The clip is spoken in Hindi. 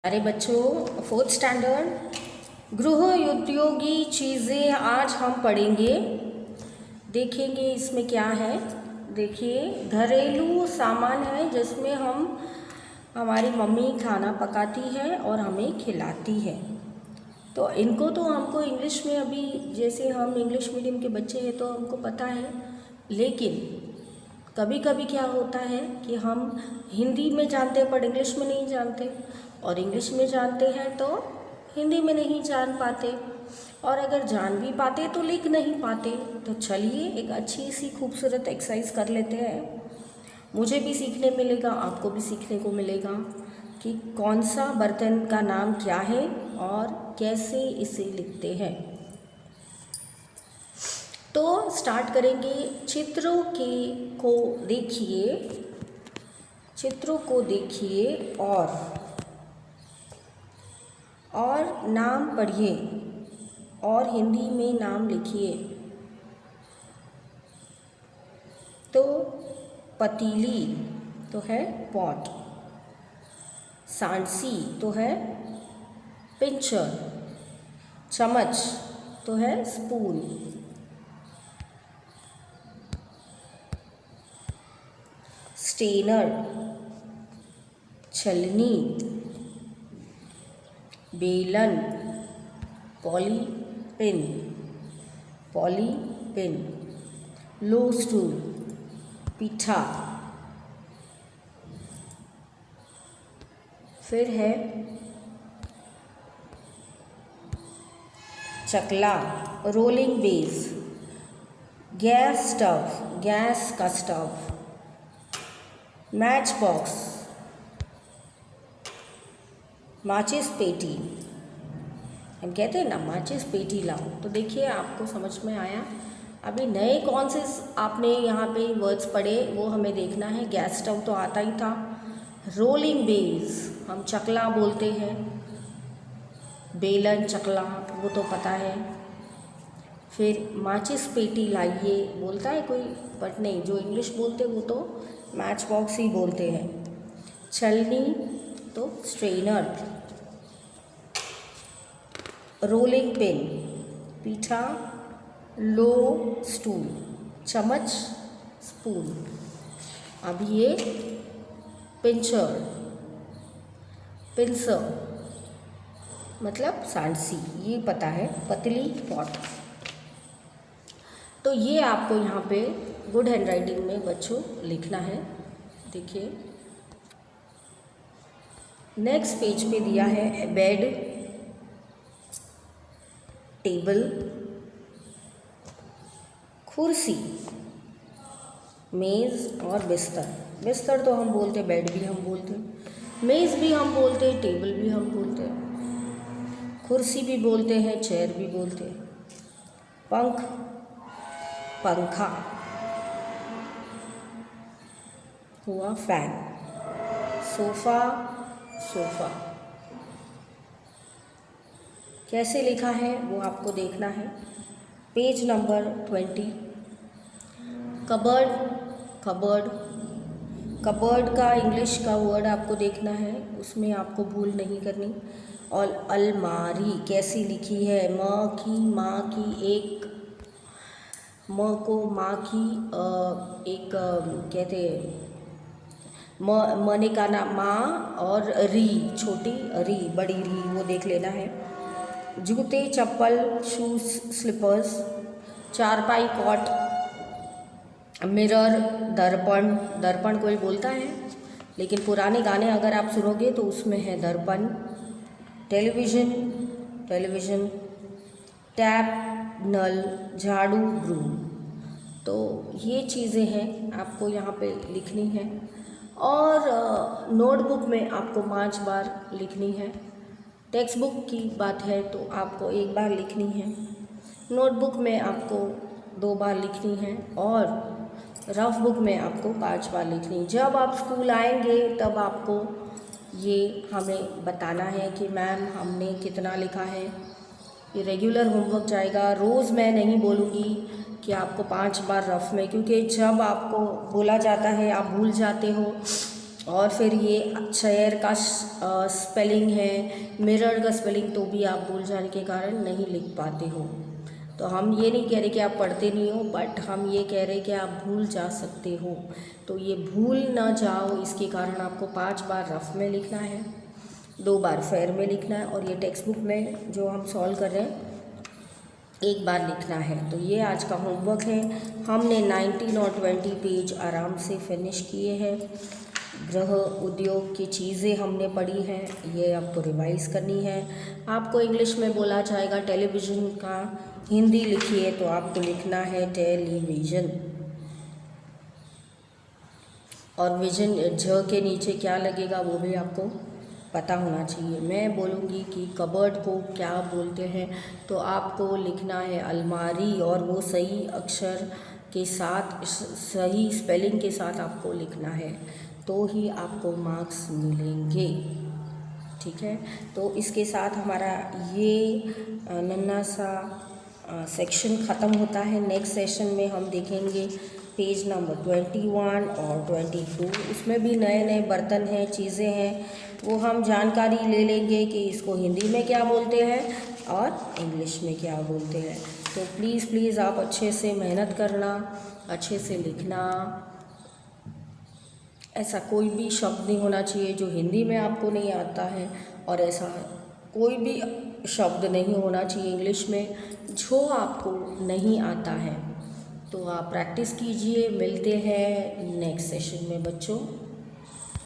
अरे बच्चों, फोर्थ स्टैंडर्ड गृह उपयोगी चीज़ें आज हम पढ़ेंगे। देखेंगे इसमें क्या है। देखिए, घरेलू सामान है जिसमें हमारी मम्मी खाना पकाती है और हमें खिलाती है। तो इनको तो हमको इंग्लिश में, अभी जैसे हम इंग्लिश मीडियम के बच्चे हैं तो हमको पता है, लेकिन कभी कभी क्या होता है कि हम हिंदी में जानते हैं पर इंग्लिश में नहीं जानते, और इंग्लिश में जानते हैं तो हिंदी में नहीं जान पाते, और अगर जान भी पाते तो लिख नहीं पाते। तो चलिए एक अच्छी सी खूबसूरत एक्सरसाइज कर लेते हैं। मुझे भी सीखने मिलेगा, आपको भी सीखने को मिलेगा कि कौन सा बर्तन का नाम क्या है और कैसे इसे लिखते हैं। तो स्टार्ट करेंगे। चित्रों को देखिए और नाम पढ़िए और हिंदी में नाम लिखिए। तो पतीली तो है पॉट, सांसी तो है पिंचर, चम्मच तो है स्पून, स्टेनर छलनी, बेलन पॉलीपिन, लो स्टूल पीठा, फिर है चकला रोलिंग बेस, गैस का स्टव, मैच बॉक्स माचिस पेटी। हम कहते हैं ना माचिस पेटी लाओ। तो देखिए आपको समझ में आया। अभी नए कौन से आपने यहाँ पे वर्ड्स पढ़े वो हमें देखना है। गैस स्टव तो आता ही था, रोलिंग बेस हम चकला बोलते हैं, बेलन चकला वो तो पता है। फिर माचिस पेटी लाइए बोलता है कोई, बट नहीं, जो इंग्लिश बोलते वो तो मैच बॉक्स ही बोलते हैं। छलनी तो स्ट्रेनर, रोलिंग पिन पीठा, लो स्टूल, चम्मच स्पून। अब ये पिंचर मतलब सांसी, ये पता है, पतली पॉट। तो ये आपको यहाँ पे गुड हैंड राइटिंग में बच्चों लिखना है। देखिए नेक्स्ट पेज पे दिया है बेड, टेबल, कुर्सी, मेज़ और बिस्तर तो हम बोलते, बेड भी हम बोलते, मेज़ भी हम बोलते, टेबल भी हम बोलते, कुर्सी भी बोलते हैं, चेयर भी बोलते हैं, पंखा हुआ फैन, सोफ़ा कैसे लिखा है वो आपको देखना है। Page number 20। कबर्ड का इंग्लिश का वर्ड आपको देखना है, उसमें आपको भूल नहीं करनी। और अलमारी कैसी लिखी है, माँ की एक, माँ को माँ की एक कहते मने का नाम माँ, और री छोटी री बड़ी री वो देख लेना है। जूते चप्पल शूज़ स्लीपर्स, चारपाई कॉट, मिरर दर्पण कोई बोलता है, लेकिन पुराने गाने अगर आप सुनोगे तो उसमें है दर्पण। टेलीविज़न, टैप नल, झाड़ू ब्रूम। तो ये चीज़ें हैं आपको यहाँ पे लिखनी है। और नोटबुक में आपको 5 बार लिखनी है। टेक्स्ट बुक की बात है तो आपको 1 बार लिखनी है। नोटबुक में आपको 2 बार लिखनी है, और रफ बुक में आपको 5 बार लिखनी। जब आप स्कूल आएंगे तब आपको ये हमें बताना है कि मैम हमने कितना लिखा है। ये रेगुलर होमवर्क जाएगा। रोज़ मैं नहीं बोलूँगी कि आपको 5 बार रफ में, क्योंकि जब आपको बोला जाता है आप भूल जाते हो, और फिर ये चेयर का स्पेलिंग है, मिरर का स्पेलिंग तो भी आप भूल जाने के कारण नहीं लिख पाते हो। तो हम ये नहीं कह रहे कि आप पढ़ते नहीं हो, बट हम ये कह रहे कि आप भूल जा सकते हो। तो ये भूल ना जाओ इसके कारण आपको 5 बार रफ में लिखना है, 2 बार फेयर में लिखना है, और ये टेक्स्ट बुक में जो हम सॉल्व कर रहे हैं 1 बार लिखना है। तो ये आज का होमवर्क है। हमने 19 और 20 पेज आराम से फिनिश किए हैं। गृह उद्योग की चीज़ें हमने पढ़ी हैं, ये आपको रिवाइज करनी है। आपको इंग्लिश में बोला जाएगा टेलीविज़न का हिंदी लिखिए, तो आपको लिखना है टेलीविज़न, और विजन झ के नीचे क्या लगेगा वो भी आपको पता होना चाहिए। मैं बोलूँगी कि कबर्ड को क्या बोलते हैं, तो आपको लिखना है अलमारी, और वो सही अक्षर के साथ, सही स्पेलिंग के साथ आपको लिखना है, तो ही आपको मार्क्स मिलेंगे। ठीक है, तो इसके साथ हमारा ये नन्हा सा सेक्शन ख़त्म होता है। नेक्स्ट सेशन में हम देखेंगे पेज नंबर 21 और 22। उसमें भी नए नए बर्तन हैं, चीज़ें हैं, वो हम जानकारी ले लेंगे कि इसको हिंदी में क्या बोलते हैं और इंग्लिश में क्या बोलते हैं। तो प्लीज़ आप अच्छे से मेहनत करना, अच्छे से लिखना। ऐसा कोई भी शब्द नहीं होना चाहिए जो हिंदी में आपको नहीं आता है, और ऐसा कोई भी शब्द नहीं होना चाहिए इंग्लिश में जो आपको नहीं आता है। तो आप प्रैक्टिस कीजिए। मिलते हैं नेक्स्ट सेशन में बच्चों।